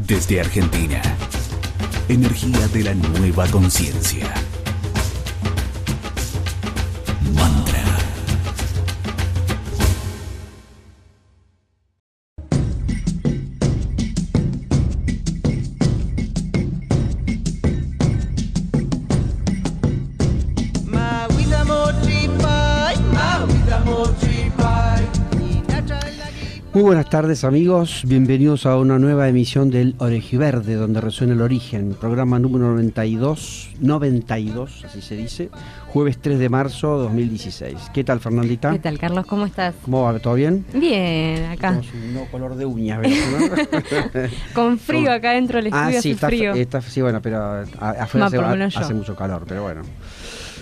Desde Argentina, energía de la nueva conciencia. Mantra. Muy buenas tardes, amigos, bienvenidos a una nueva emisión del Orejiverde, donde resuena el origen, programa número 92, así se dice, jueves 3 de marzo 2016. ¿Qué tal, Fernandita? ¿Qué tal, Carlos? ¿Cómo estás? ¿Cómo va? ¿Todo bien? Bien, acá. Tenemos un nuevo color de uñas, ¿verdad? Con frío acá dentro del estudio, sí, hace frío. Sí, bueno, pero afuera hace hace mucho calor, pero bueno.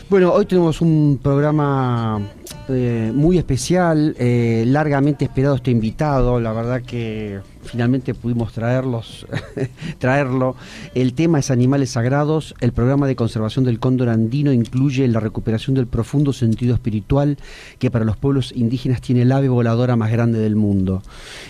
Bueno, hoy tenemos un programa muy especial, largamente esperado este invitado, la verdad que finalmente pudimos traerlo. El tema es Animales Sagrados. El programa de conservación del cóndor andino incluye la recuperación del profundo sentido espiritual que para los pueblos indígenas tiene el ave voladora más grande del mundo.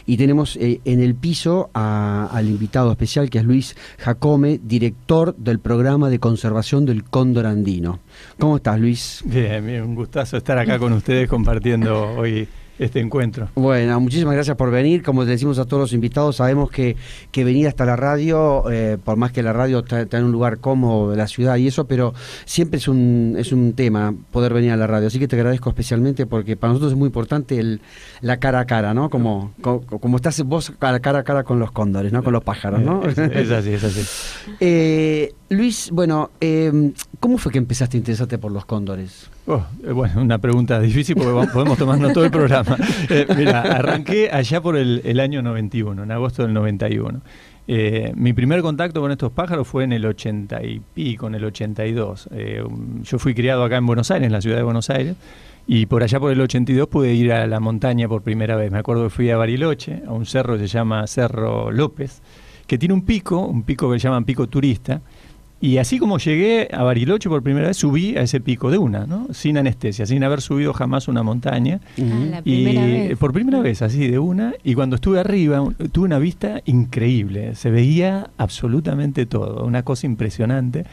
Y tenemos en el piso al invitado especial, que es Luis Jacome, director del programa de conservación del cóndor andino. ¿Cómo estás, Luis? Bien, un gustazo estar acá con ustedes compartiendo hoy este encuentro. Bueno, muchísimas gracias por venir. Como le decimos a todos los invitados, sabemos que venir hasta la radio, por más que la radio está en un lugar cómodo de la ciudad y eso, pero siempre es un tema poder venir a la radio. Así que te agradezco especialmente porque para nosotros es muy importante la cara a cara, ¿no? Como estás vos cara a cara con los cóndores, ¿no? Con los pájaros, ¿no? Es así. Luis, bueno, ¿cómo fue que empezaste a interesarte por los cóndores? Bueno, una pregunta difícil porque podemos tomarnos todo el programa. Mira, arranqué allá por el año 91, en agosto del 91. Mi primer contacto con estos pájaros fue en el 80 y pico, en el 82. Yo fui criado acá en Buenos Aires, en la ciudad de Buenos Aires, y por allá por el 82 pude ir a la montaña por primera vez. Me acuerdo que fui a Bariloche, a un cerro que se llama Cerro López, que tiene un pico que llaman pico turista. Y así como llegué a Bariloche por primera vez, subí a ese pico de una, ¿no? Sin anestesia, sin haber subido jamás una montaña. La primera vez. Por primera vez, así de una. Y cuando estuve arriba, tuve una vista increíble. Se veía absolutamente todo, una cosa impresionante.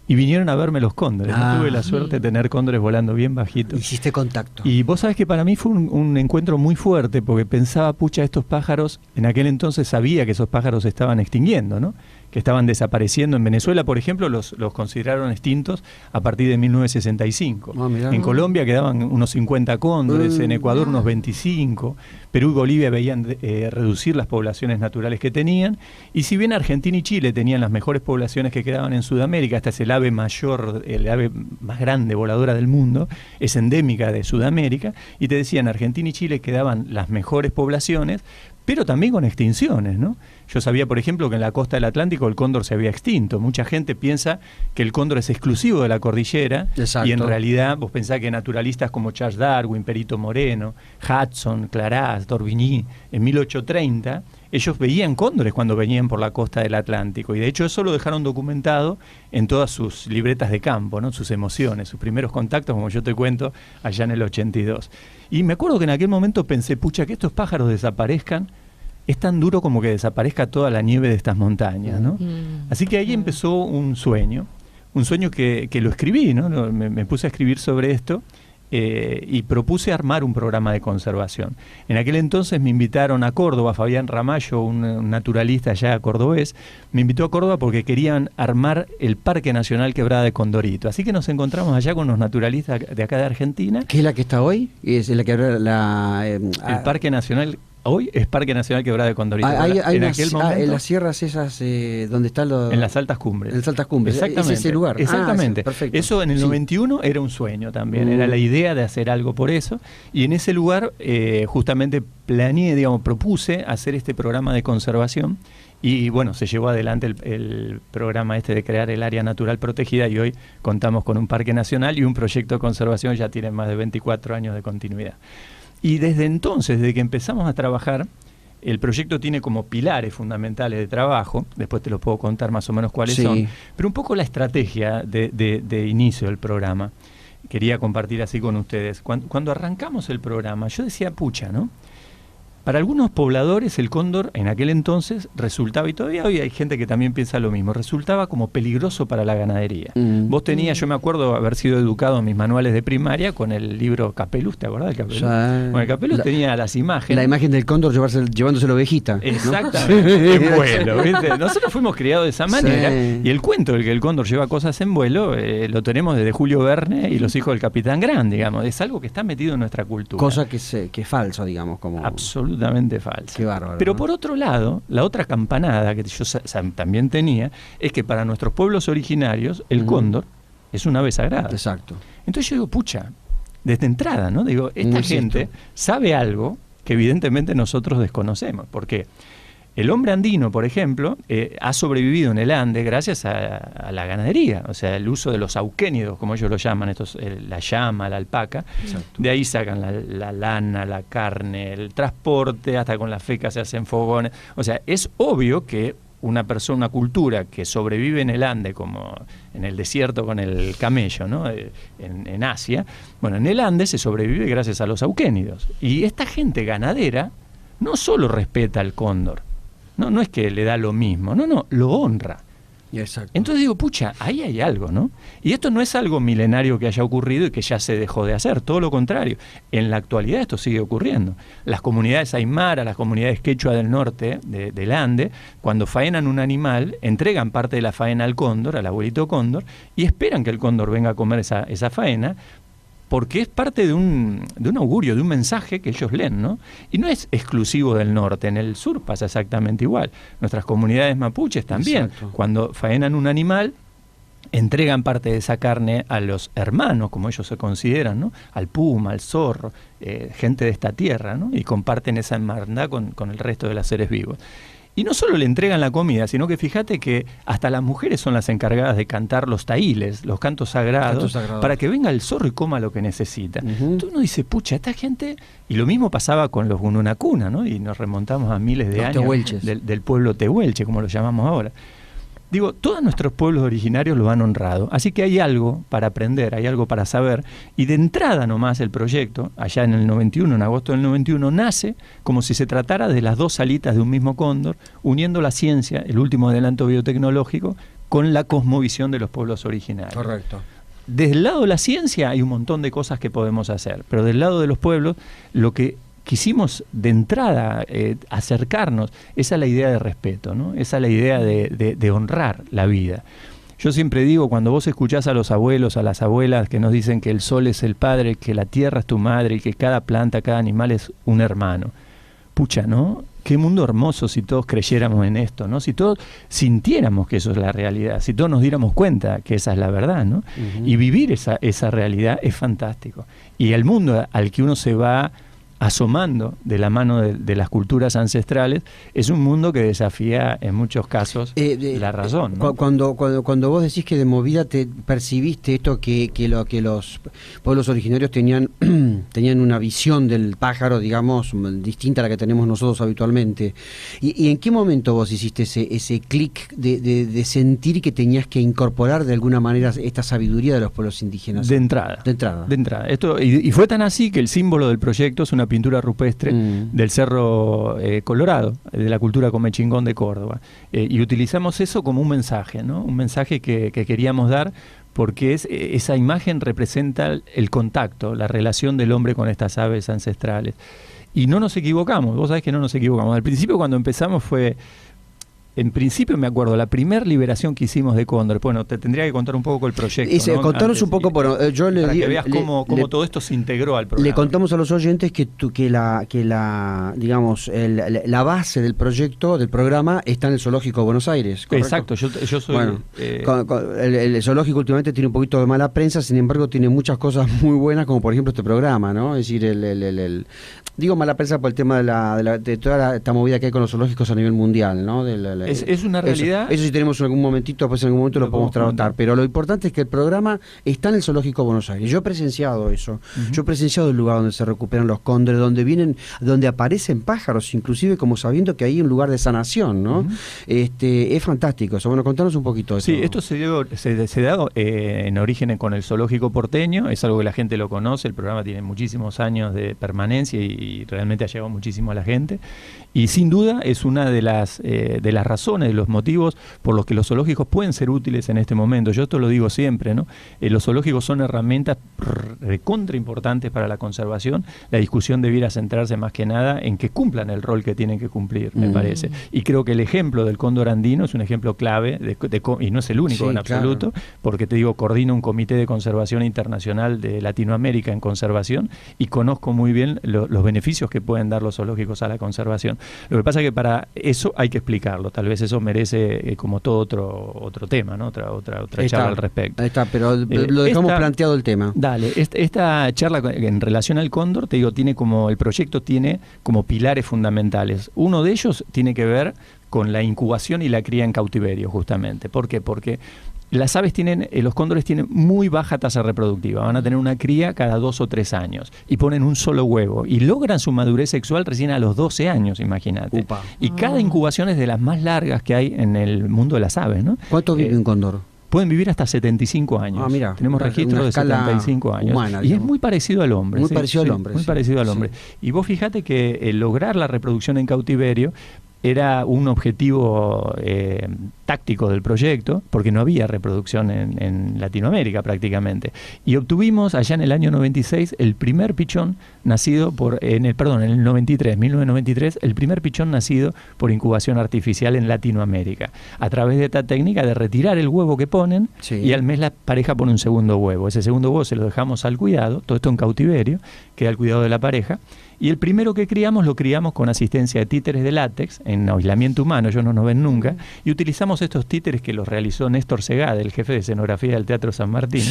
Y vinieron a verme los cóndores. Tuve la suerte de tener cóndores volando bien bajitos. Hiciste contacto. Y vos sabés que para mí fue un encuentro muy fuerte, porque pensaba, pucha, estos pájaros, en aquel entonces sabía que esos pájaros se estaban extinguiendo, ¿no? Que estaban desapareciendo. En Venezuela, por ejemplo, los consideraron extintos a partir de 1965. En Colombia quedaban unos 50 cóndores, en Ecuador unos 25, Perú y Bolivia veían reducir las poblaciones naturales que tenían, y si bien Argentina y Chile tenían las mejores poblaciones que quedaban en Sudamérica, esta es el ave mayor, el ave más grande voladora del mundo, es endémica de Sudamérica, y te decían, Argentina y Chile quedaban las mejores poblaciones, pero también con extinciones, ¿no? Yo sabía, por ejemplo, que en la costa del Atlántico el cóndor se había extinto. Mucha gente piensa que el cóndor es exclusivo de la cordillera. Exacto. Y en realidad vos pensás que naturalistas como Charles Darwin, Perito Moreno, Hudson, Claras, D'Orbigny, en 1830, ellos veían cóndores cuando venían por la costa del Atlántico. Y de hecho eso lo dejaron documentado en todas sus libretas de campo, ¿no? Sus emociones, sus primeros contactos, como yo te cuento, allá en el 82. Y me acuerdo que en aquel momento pensé, pucha, que estos pájaros desaparezcan es tan duro como que desaparezca toda la nieve de estas montañas, ¿no? Así que ahí empezó un sueño que lo escribí, ¿no? Me puse a escribir sobre esto y propuse armar un programa de conservación. En aquel entonces me invitaron a Córdoba, Fabián Ramallo, un naturalista allá cordobés, me invitó a Córdoba porque querían armar el Parque Nacional Quebrada de Condorito. Así que nos encontramos allá con los naturalistas de acá de Argentina. ¿Qué es la que está hoy? ¿Es la que el Parque Nacional hoy es Parque Nacional Quebrada de Condorito. En las sierras esas donde están los... En las altas cumbres. En las altas cumbres. Exactamente. ¿Es ese lugar? Exactamente. Sí, perfecto. Eso en el 91 era un sueño también. Era la idea de hacer algo por eso. Y en ese lugar justamente propuse hacer este programa de conservación. Y bueno, se llevó adelante el programa de crear el área natural protegida, y hoy contamos con un parque nacional y un proyecto de conservación, ya tiene más de 24 años de continuidad. Y desde entonces, desde que empezamos a trabajar, el proyecto tiene como pilares fundamentales de trabajo, después te los puedo contar más o menos cuáles son, pero un poco la estrategia de inicio del programa. Quería compartir así con ustedes. Cuando arrancamos el programa, yo decía, pucha, ¿no? Para algunos pobladores el cóndor en aquel entonces resultaba, y todavía hoy hay gente que también piensa lo mismo, resultaba como peligroso para la ganadería. Vos tenías, yo me acuerdo haber sido educado en mis manuales de primaria con el libro Capeluz, ¿te acordás del Capeluz? Bueno, el Capeluz tenía las imágenes. La imagen del cóndor llevándose la ovejita. Exactamente, ¿no? En vuelo, ¿viste? Nosotros fuimos criados de esa manera, y el cuento del que el cóndor lleva cosas en vuelo lo tenemos desde Julio Verne y los hijos del Capitán Grant, digamos. Es algo que está metido en nuestra cultura. Cosa que es falso, digamos. Como... Absolutamente falso. Qué bárbaro. Pero ¿no? Por otro lado, la otra campanada que yo también tenía es que para nuestros pueblos originarios el cóndor es un ave sagrada. Exacto. Entonces yo digo, pucha, desde entrada, ¿no? Digo, esta gente sabe algo que evidentemente nosotros desconocemos. Porque el hombre andino, por ejemplo, ha sobrevivido en el Ande gracias a la ganadería, o sea, el uso de los auquénidos, como ellos lo llaman, la llama, la alpaca. Exacto. De ahí sacan la lana, la carne, el transporte, hasta con la feca se hacen fogones. O sea, es obvio que una cultura que sobrevive en el Ande, como en el desierto con el camello, ¿no? En Asia, bueno, en el Ande se sobrevive gracias a los auquénidos. Y esta gente ganadera no solo respeta al cóndor, no es que le da lo mismo, no, lo honra. Exacto. Entonces digo, pucha, ahí hay algo, ¿no? Y esto no es algo milenario que haya ocurrido y que ya se dejó de hacer, todo lo contrario. En la actualidad esto sigue ocurriendo. Las comunidades aymara, las comunidades quechua del norte, del Ande, cuando faenan un animal, entregan parte de la faena al cóndor, al abuelito cóndor, y esperan que el cóndor venga a comer esa faena, porque es parte de un augurio, de un mensaje que ellos leen, ¿no? Y no es exclusivo del norte, en el sur pasa exactamente igual. Nuestras comunidades mapuches también, exacto, cuando faenan un animal, entregan parte de esa carne a los hermanos, como ellos se consideran, ¿no? Al puma, al zorro, gente de esta tierra, ¿no? Y comparten esa hermandad con el resto de los seres vivos. Y no solo le entregan la comida, sino que fíjate que hasta las mujeres son las encargadas de cantar los taíles, los cantos sagrados, para que venga el zorro y coma lo que necesita. Entonces uno dice, pucha, esta gente... Y lo mismo pasaba con los gununacuna, ¿no? Y nos remontamos a miles de años del pueblo tehuelche, como lo llamamos ahora. Digo, todos nuestros pueblos originarios lo han honrado, así que hay algo para aprender, hay algo para saber, y de entrada nomás el proyecto, allá en el 91, en agosto del 91, nace como si se tratara de las dos alitas de un mismo cóndor, uniendo la ciencia, el último adelanto biotecnológico, con la cosmovisión de los pueblos originarios. Correcto. Desde el lado de la ciencia hay un montón de cosas que podemos hacer, pero del lado de los pueblos, lo que quisimos de entrada acercarnos, esa es la idea de respeto, ¿no? Esa es la idea de honrar la vida. Yo siempre digo, cuando vos escuchás a los abuelos, a las abuelas que nos dicen que el sol es el padre, que la tierra es tu madre y que cada planta, cada animal es un hermano. Pucha, ¿no? Qué mundo hermoso si todos creyéramos en esto, ¿no? Si todos sintiéramos que eso es la realidad, si todos nos diéramos cuenta que esa es la verdad, ¿no? Y vivir esa realidad es fantástico. Y el mundo al que uno se va asomando de la mano de las culturas ancestrales, es un mundo que desafía en muchos casos la razón, ¿no? Cuando vos decís que de movida te percibiste esto que los pueblos originarios tenían una visión del pájaro, digamos, distinta a la que tenemos nosotros habitualmente. ¿Y en qué momento vos hiciste ese clic de sentir que tenías que incorporar de alguna manera esta sabiduría de los pueblos indígenas? De entrada. Esto, y fue tan así que el símbolo del proyecto es una pintura rupestre del Cerro Colorado, de la cultura comechingón de Córdoba. Y utilizamos eso como un mensaje, ¿no? Un mensaje que queríamos dar, porque esa imagen representa el contacto, la relación del hombre con estas aves ancestrales. Y no nos equivocamos, vos sabés que no nos equivocamos. Al principio, cuando empezamos en principio me acuerdo, la primera liberación que hicimos de cóndor, bueno, te tendría que contar un poco el proyecto, ¿no? Contanos un poco, para que veas cómo todo esto se integró al programa. Le contamos a los oyentes que la base del proyecto, del programa, está en el Zoológico de Buenos Aires, ¿correcto? Exacto, yo soy... Bueno, el zoológico últimamente tiene un poquito de mala prensa, sin embargo tiene muchas cosas muy buenas, como por ejemplo este programa, ¿no? Es decir, digo mala prensa por el tema de toda esta movida que hay con los zoológicos a nivel mundial, ¿no? Es una realidad. Eso si tenemos algún momentito, pues en algún momento lo podemos tratar. Pero lo importante es que el programa está en el Zoológico de Buenos Aires. Yo he presenciado eso. Yo he presenciado el lugar donde se recuperan los cóndores, donde aparecen pájaros, inclusive como sabiendo que hay un lugar de sanación, ¿no? Es fantástico eso. Bueno, contanos un poquito de eso. Sí, esto se da en origen con el Zoológico porteño. Es algo que la gente lo conoce. El programa tiene muchísimos años de permanencia y realmente ha llegado muchísimo a la gente. Y sin duda es una de las razones, de los motivos por los que los zoológicos pueden ser útiles en este momento. Yo esto lo digo siempre, ¿no? Los zoológicos son herramientas recontra importantes para la conservación. La discusión debiera centrarse más que nada en que cumplan el rol que tienen que cumplir, me parece. Y creo que el ejemplo del cóndor andino es un ejemplo clave, y no es el único en absoluto, porque te digo, coordino un comité de conservación internacional de Latinoamérica en conservación y conozco muy bien los beneficios que pueden dar los zoológicos a la conservación. Lo que pasa es que para eso hay que explicarlo. Tal vez eso merece como todo otro tema, ¿no? Otra charla al respecto. Ahí está, pero lo dejamos planteado el tema. Dale, esta charla en relación al cóndor, te digo, el proyecto tiene como pilares fundamentales. Uno de ellos tiene que ver con la incubación y la cría en cautiverio, justamente. ¿Por qué? Porque las aves los cóndores tienen muy baja tasa reproductiva, van a tener una cría cada 2 o 3 años y ponen un solo huevo y logran su madurez sexual recién a los 12 años, imagínate. Y cada incubación es de las más largas que hay en el mundo de las aves, ¿no? ¿Cuánto vive un cóndor? Pueden vivir hasta 75 años. Mira, tenemos registros de 75 años. Humana, y es muy parecido al hombre. Muy parecido al hombre. Muy parecido al hombre. Y vos fíjate que lograr la reproducción en cautiverio era un objetivo táctico del proyecto, porque no había reproducción en Latinoamérica prácticamente. Y obtuvimos allá en el año 96 el primer pichón nacido en el 1993, el primer pichón nacido por incubación artificial en Latinoamérica, a través de esta técnica de retirar el huevo que ponen y al mes la pareja pone un segundo huevo. Ese segundo huevo se lo dejamos al cuidado, todo esto en cautiverio, queda al cuidado de la pareja. Y el primero que criamos, lo criamos con asistencia de títeres de látex, en aislamiento humano, ellos no nos ven nunca, y utilizamos estos títeres que los realizó Néstor Segade, el jefe de escenografía del Teatro San Martín.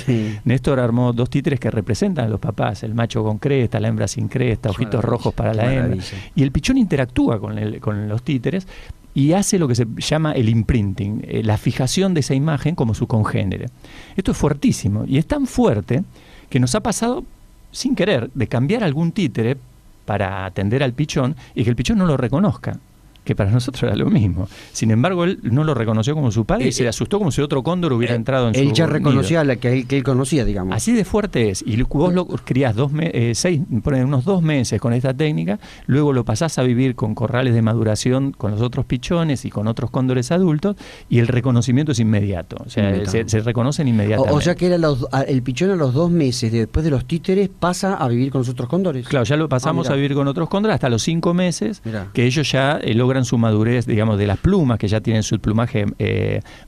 Néstor armó 2 títeres que representan a los papás, el macho con cresta, la hembra sin cresta, ojitos rojos para la hembra. Y el pichón interactúa con los títeres y hace lo que se llama el imprinting, la fijación de esa imagen como su congénere. Esto es fuertísimo, y es tan fuerte que nos ha pasado, sin querer, de cambiar algún títere para atender al pichón y que el pichón no lo reconozca, que para nosotros era lo mismo. Sin embargo, él no lo reconoció como su padre y se asustó como si otro cóndor hubiera entrado en su nido. Él ya reconocía a la que él conocía, digamos. Así de fuerte es. Y vos lo criás unos 2 meses con esta técnica, luego lo pasás a vivir con corrales de maduración con los otros pichones y con otros cóndores adultos, y el reconocimiento es inmediato. O sea, se reconocen inmediatamente. O sea que el pichón a los 2 meses después de los títeres pasa a vivir con los otros cóndores. Claro, ya lo pasamos a vivir con otros cóndores hasta los 5 meses, que ellos ya logran su madurez, digamos, de las plumas, que ya tienen su plumaje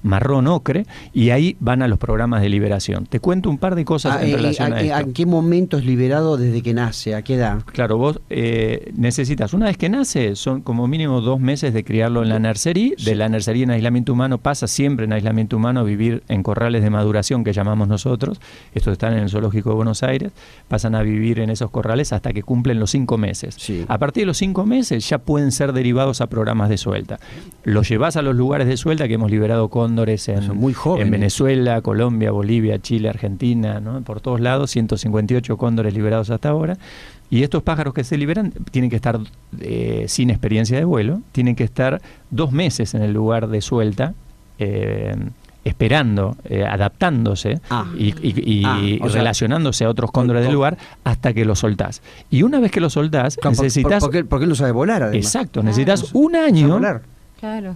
marrón ocre, y ahí van a los programas de liberación. Te cuento un par de cosas en relación a esto. ¿En qué momento es liberado desde que nace? ¿A qué edad? Claro, vos necesitas, una vez que nace, son como mínimo 2 meses de criarlo en la nursery. De la nursery en aislamiento humano pasa siempre en aislamiento humano a vivir en corrales de maduración que llamamos nosotros. Estos están en el Zoológico de Buenos Aires. Pasan a vivir en esos corrales hasta que cumplen los 5 meses. A partir de los 5 meses ya pueden ser derivados a programas de suelta. Los llevás a los lugares de suelta, que hemos liberado cóndores en Venezuela, Colombia, Bolivia, Chile, Argentina, ¿no? Por todos lados, 158 cóndores liberados hasta ahora. Y estos pájaros que se liberan tienen que estar sin experiencia de vuelo, tienen que estar 2 meses en el lugar de suelta, esperando, adaptándose y relacionándose a otros cóndores del lugar hasta que los soltás. Y una vez que los soltás, necesitas... Porque él no sabe volar, además. Exacto, necesitas un año...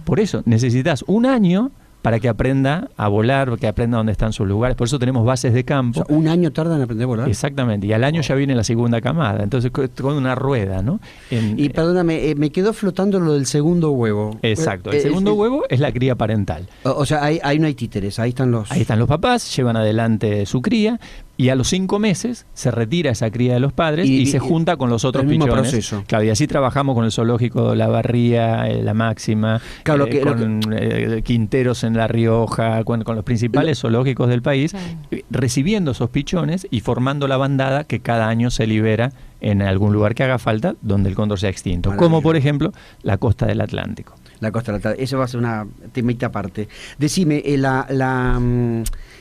Por eso, necesitas un año para que aprenda a volar, que aprenda dónde están sus lugares. Por eso tenemos bases de campo. O sea, ¿un año tardan en aprender a volar? Exactamente, y al año ya viene la segunda camada. Entonces, con una rueda, ¿no? Y perdóname, me quedó flotando lo del segundo huevo. Exacto, el segundo huevo es la cría parental. O sea, ahí no hay títeres, ahí están los... Ahí están los papás, llevan adelante su cría, y a los 5 meses se retira esa cría de los padres y se junta con los otros pichones. Proceso. Claro, y así trabajamos con el zoológico La Barría, La Máxima, claro, Quinteros en La Rioja, con los principales zoológicos del país, recibiendo esos pichones y formando la bandada que cada año se libera en algún lugar que haga falta donde el cóndor sea extinto, como por ejemplo la costa del Atlántico. La costa del Atlántico, eso va a ser una temita aparte. Decime,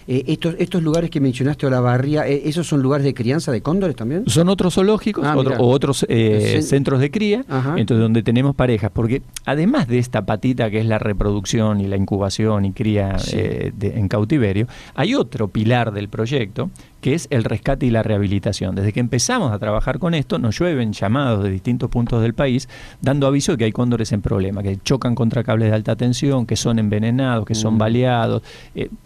estos lugares que mencionaste, Olavarría, ¿esos son lugares de crianza de cóndores también? Son otros zoológicos o otros centros de cría, entonces donde tenemos parejas, porque además de esta patita que es la reproducción y la incubación y cría en cautiverio, hay otro pilar del proyecto que es el rescate y la rehabilitación. Desde que empezamos a trabajar con esto, nos llueven llamados de distintos puntos del país dando aviso de que hay cóndores en problema, que chocan contra cables de alta tensión, que son envenenados, que son baleados,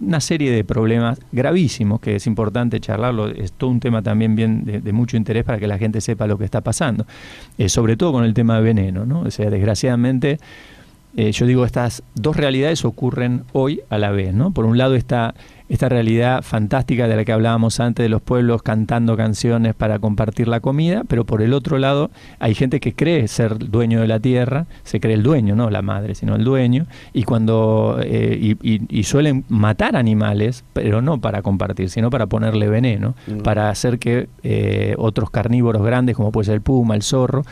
una serie de problemas gravísimos que es importante charlarlo. Es todo un tema también bien de mucho interés para que la gente sepa lo que está pasando, sobre todo con el tema de veneno, ¿no? O sea, desgraciadamente, yo digo, estas dos realidades ocurren hoy a la vez, ¿no? Por un lado está esta realidad fantástica de la que hablábamos antes, de los pueblos cantando canciones para compartir la comida, pero por el otro lado hay gente que cree ser dueño de la tierra, se cree el dueño, no la madre, sino el dueño, y cuando y suelen matar animales, pero no para compartir, sino para ponerle veneno, para hacer que otros carnívoros grandes, como puede ser el puma, el zorro,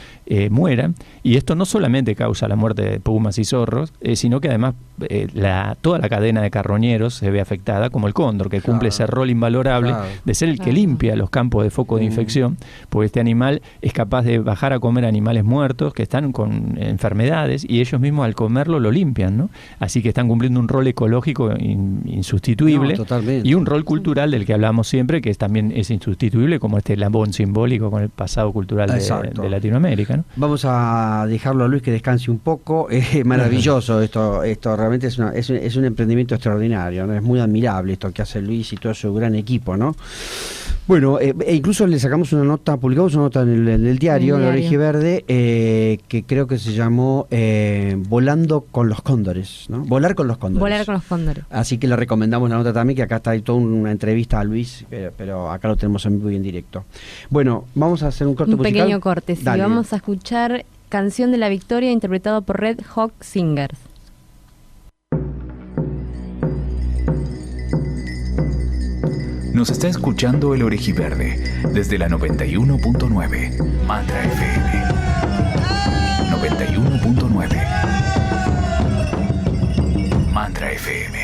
mueran, y esto no solamente causa la muerte de pumas y zorros, sino que además toda la cadena de carroñeros se ve afectada, como el cóndor, que cumple ese rol invalorable de ser el que limpia los campos de foco de infección, porque este animal es capaz de bajar a comer animales muertos que están con enfermedades y ellos mismos al comerlo lo limpian, ¿no? Así que están cumpliendo un rol ecológico insustituible y un rol cultural del que hablamos siempre, que también es insustituible, como este lambón simbólico con el pasado cultural de Latinoamérica, ¿no? Vamos a dejarlo a Luis que descanse un poco. Es maravilloso esto realmente es un emprendimiento extraordinario, ¿no? Es muy admirable esto que hace Luis y todo su gran equipo, ¿no? Bueno, incluso le sacamos una nota, publicamos una nota en el diario, en el Orejiverde, que creo que se llamó Volando con los cóndores, ¿no? Volar con los cóndores. Volar con los cóndores. Así que le recomendamos la nota también, que acá está toda una entrevista a Luis, pero acá lo tenemos en vivo y en directo. Bueno, vamos a hacer un corte musical. Un pequeño corte, sí. Dale. Vamos a escuchar Canción de la Victoria, interpretado por Red Hot Singers. Nos está escuchando el Orejiverde desde la 91.9 Mantra FM. 91.9 Mantra FM.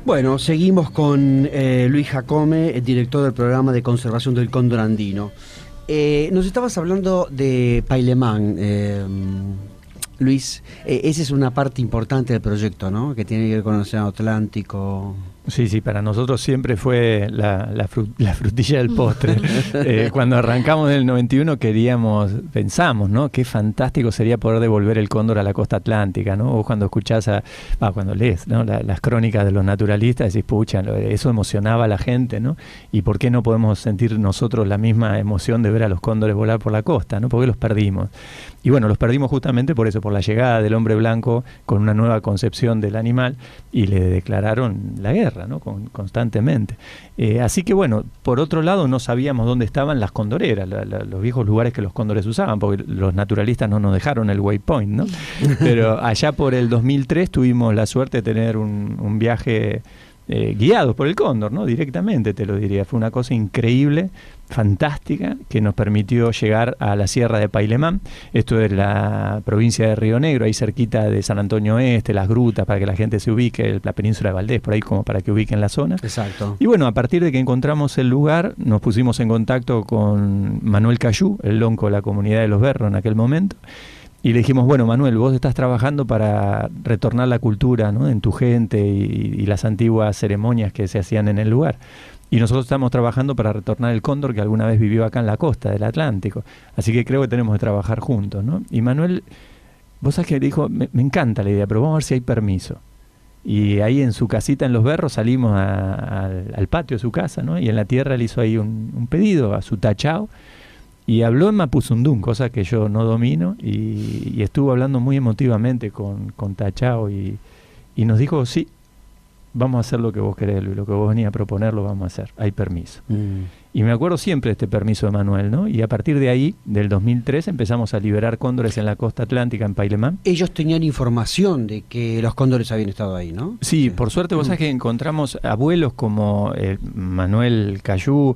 Bueno, seguimos con Luis Jacome, el director del programa de conservación del cóndor andino. Nos estabas hablando de Pailemán, Luis. Esa es una parte importante del proyecto, ¿no? Que tiene que ver con el Océano Atlántico. Sí, para nosotros siempre fue la frutilla del postre. Cuando arrancamos en el 91 pensamos, ¿no? Qué fantástico sería poder devolver el cóndor a la costa atlántica, ¿no? O cuando escuchás cuando lees, ¿no? las crónicas de los naturalistas, decís, pucha, eso emocionaba a la gente, ¿no? ¿Y por qué no podemos sentir nosotros la misma emoción de ver a los cóndores volar por la costa, ¿no? ¿Por qué los perdimos? Y bueno, los perdimos justamente por eso, por la llegada del hombre blanco con una nueva concepción del animal, y le declararon la guerra, ¿no? Constantemente. Así que bueno, por otro lado no sabíamos dónde estaban las condoreras, los viejos lugares que los cóndores usaban, porque los naturalistas no nos dejaron el waypoint, ¿no? Pero allá por el 2003 tuvimos la suerte de tener un viaje guiados por el cóndor, ¿no? Directamente, te lo diría. Fue una cosa increíble, fantástica, que nos permitió llegar a la Sierra de Pailemán. Esto es la provincia de Río Negro, ahí cerquita de San Antonio Oeste, las grutas, para que la gente se ubique, la península de Valdés, por ahí como para que ubiquen la zona. Exacto. Y bueno, a partir de que encontramos el lugar, nos pusimos en contacto con Manuel Cayú, el lonco de la comunidad de Los Berros en aquel momento, y le dijimos, bueno, Manuel, vos estás trabajando para retornar la cultura, ¿no? En tu gente y las antiguas ceremonias que se hacían en el lugar. Y nosotros estamos trabajando para retornar el cóndor que alguna vez vivió acá en la costa del Atlántico. Así que creo que tenemos que trabajar juntos, ¿no? Y Manuel, vos sabés que dijo, me encanta la idea, pero vamos a ver si hay permiso. Y ahí en su casita en Los Berros salimos al patio de su casa, ¿no? Y en la tierra le hizo ahí un pedido a su tachao. Y habló en mapuzundún, cosa que yo no domino, y estuvo hablando muy emotivamente con Tachao y nos dijo, sí, vamos a hacer lo que vos querés, Luis, lo que vos venías a proponer lo vamos a hacer, hay permiso. Y me acuerdo siempre de este permiso de Manuel, ¿no? Y a partir de ahí, del 2003, empezamos a liberar cóndores en la costa atlántica, en Pailemán. Ellos tenían información de que los cóndores habían estado ahí, ¿no? Sí, por suerte vos sabés que encontramos abuelos como Manuel Cayú,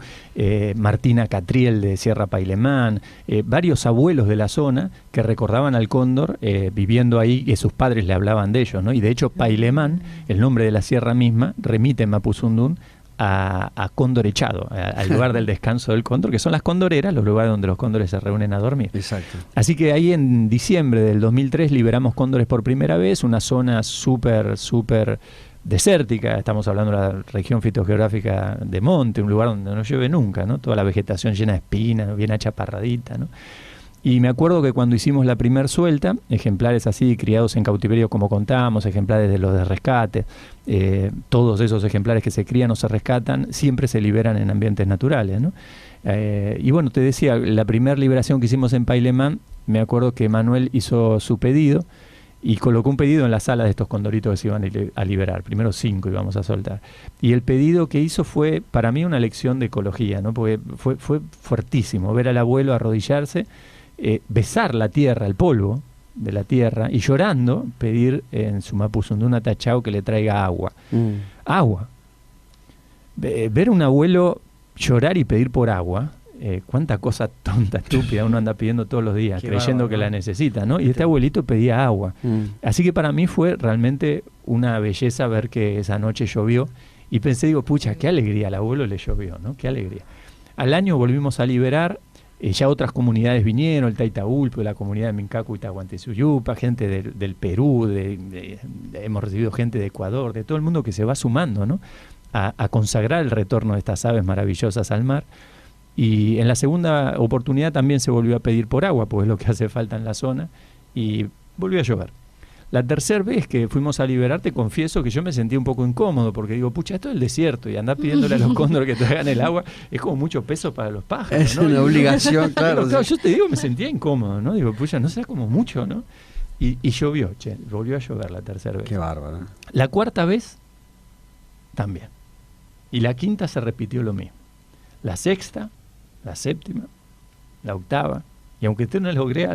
Martina Catriel de Sierra Pailemán, varios abuelos de la zona que recordaban al cóndor viviendo ahí, que sus padres le hablaban de ellos, ¿no? Y de hecho Pailemán, el nombre de la sierra misma, remite en Mapuzungún a cóndor echado, al lugar del descanso del cóndor, que son las condoreras, los lugares donde los cóndores se reúnen a dormir. Exacto. Así que ahí en diciembre del 2003 liberamos cóndores por primera vez, una zona súper desértica, estamos hablando de la región fitogeográfica de monte, un lugar donde no llueve nunca, ¿no? Toda la vegetación llena de espinas, bien achaparradita, ¿no? Y me acuerdo que cuando hicimos la primer suelta, ejemplares así, criados en cautiverio como contábamos, ejemplares de los de rescate, todos esos ejemplares que se crían o se rescatan, siempre se liberan en ambientes naturales, ¿no? Y bueno, te decía, la primera liberación que hicimos en Pailemán, me acuerdo que Manuel hizo su pedido y colocó un pedido en la sala de estos condoritos que se iban a liberar. Primero 5 íbamos a soltar. Y el pedido que hizo fue, para mí, una lección de ecología, ¿no? Porque fue fuertísimo ver al abuelo arrodillarse, besar la tierra, el polvo de la tierra, y llorando pedir en su Mapuzungún Atachao que le traiga agua. Agua. Ver a un abuelo llorar y pedir por agua, cuánta cosa tonta, estúpida uno anda pidiendo todos los días, creyendo que la necesita, ¿no? Y este abuelito pedía agua. Así que para mí fue realmente una belleza ver que esa noche llovió, y pensé, digo, pucha, qué alegría, al abuelo le llovió, ¿no? Qué alegría. Al año volvimos a liberar. Ya otras comunidades vinieron, el Taitaulpo, la comunidad de Mincacu y Tahuanteyuyupa, gente del Perú, hemos recibido gente de Ecuador, de todo el mundo que se va sumando, ¿no? a consagrar el retorno de estas aves maravillosas al mar. Y en la segunda oportunidad también se volvió a pedir por agua, porque es lo que hace falta en la zona, y volvió a llover. La tercera vez que fuimos a liberar, te confieso que yo me sentí un poco incómodo, porque digo, pucha, esto es el desierto, y andar pidiéndole a los cóndores que traigan el agua es como mucho peso para los pájaros, Es ¿no? una obligación, claro. Claro, yo te digo, me sentía incómodo, ¿no? Digo, pucha, no será como mucho, ¿no? Y llovió, volvió a llover la tercera vez. Qué bárbaro. La cuarta vez, también. Y la quinta se repitió lo mismo. La sexta, la séptima, la octava, y aunque usted no logré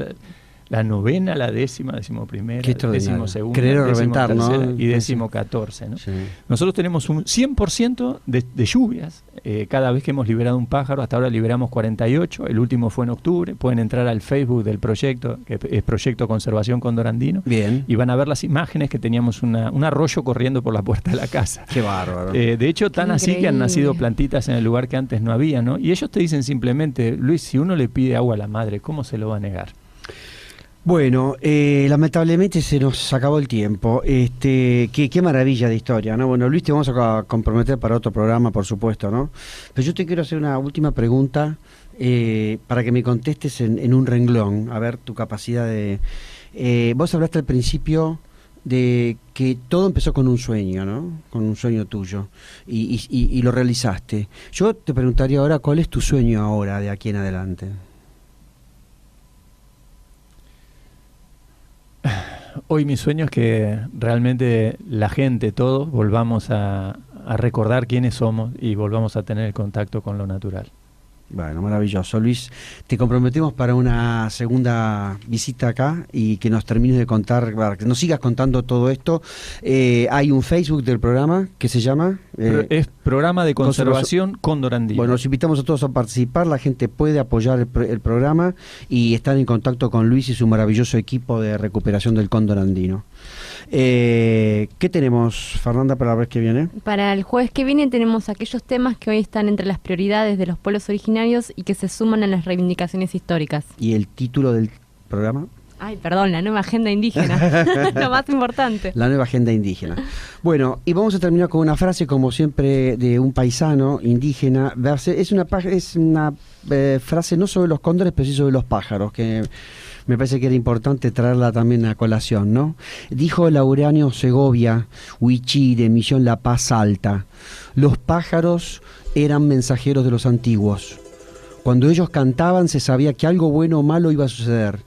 la novena, la décima, decimoprimera, decimosegunda, creer o reventar, decimotercera, ¿no? y decimocatorce, ¿no? Sí. Nosotros tenemos un 100% de lluvias cada vez que hemos liberado un pájaro. Hasta ahora liberamos 48, el último fue en octubre. Pueden entrar al Facebook del proyecto, que es Proyecto Conservación Cóndor Andino. Bien. Y van a ver las imágenes que teníamos un arroyo corriendo por la puerta de la casa. Qué bárbaro. De hecho, tan así que han increíble. nacido plantitas en el lugar que antes no había, ¿no? Y ellos te dicen simplemente, Luis, si uno le pide agua a la madre, ¿cómo se lo va a negar? Bueno, lamentablemente se nos acabó el tiempo. Qué maravilla de historia, ¿no? Bueno, Luis, te vamos a comprometer para otro programa, por supuesto, ¿no? Pero yo te quiero hacer una última pregunta para que me contestes en un renglón, a ver tu capacidad de... vos hablaste al principio de que todo empezó con un sueño, ¿no? Con un sueño tuyo, y lo realizaste. Yo te preguntaría ahora, ¿cuál es tu sueño ahora, de aquí en adelante? Hoy mi sueño es que realmente la gente, todos, volvamos a recordar quiénes somos y volvamos a tener el contacto con lo natural. Bueno, maravilloso. Luis, te comprometemos para una segunda visita acá y que nos termines de contar, que nos sigas contando todo esto. Hay un Facebook del programa que se llama... es Programa de Conservación Cóndor Andino. Bueno, los invitamos a todos a participar. La gente puede apoyar el programa y estar en contacto con Luis y su maravilloso equipo de recuperación del cóndor andino. ¿Qué tenemos, Fernanda, para la vez que viene? Para el jueves que viene tenemos aquellos temas que hoy están entre las prioridades de los pueblos originarios y que se suman a las reivindicaciones históricas. ¿Y el título del programa? Ay, perdón, la nueva agenda indígena, lo más importante. La nueva agenda indígena. Bueno, y vamos a terminar con una frase, como siempre, de un paisano indígena. Es una frase no sobre los cóndores, pero sí sobre los pájaros, que me parece que era importante traerla también a colación, ¿no? Dijo Laureano Segovia, Huichí, de Misión La Paz Alta: los pájaros eran mensajeros de los antiguos. Cuando ellos cantaban se sabía que algo bueno o malo iba a suceder.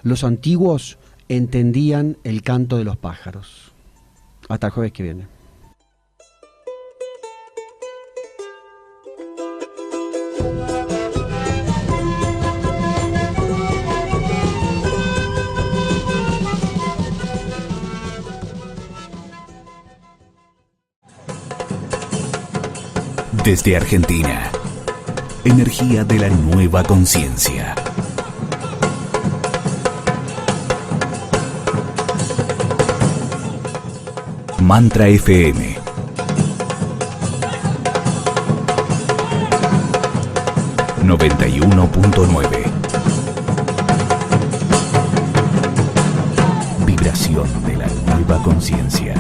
Los antiguos entendían el canto de los pájaros. Hasta el jueves que viene. Desde Argentina, energía de la nueva conciencia. Mantra FM. ...91.9... Vibración de la nueva conciencia.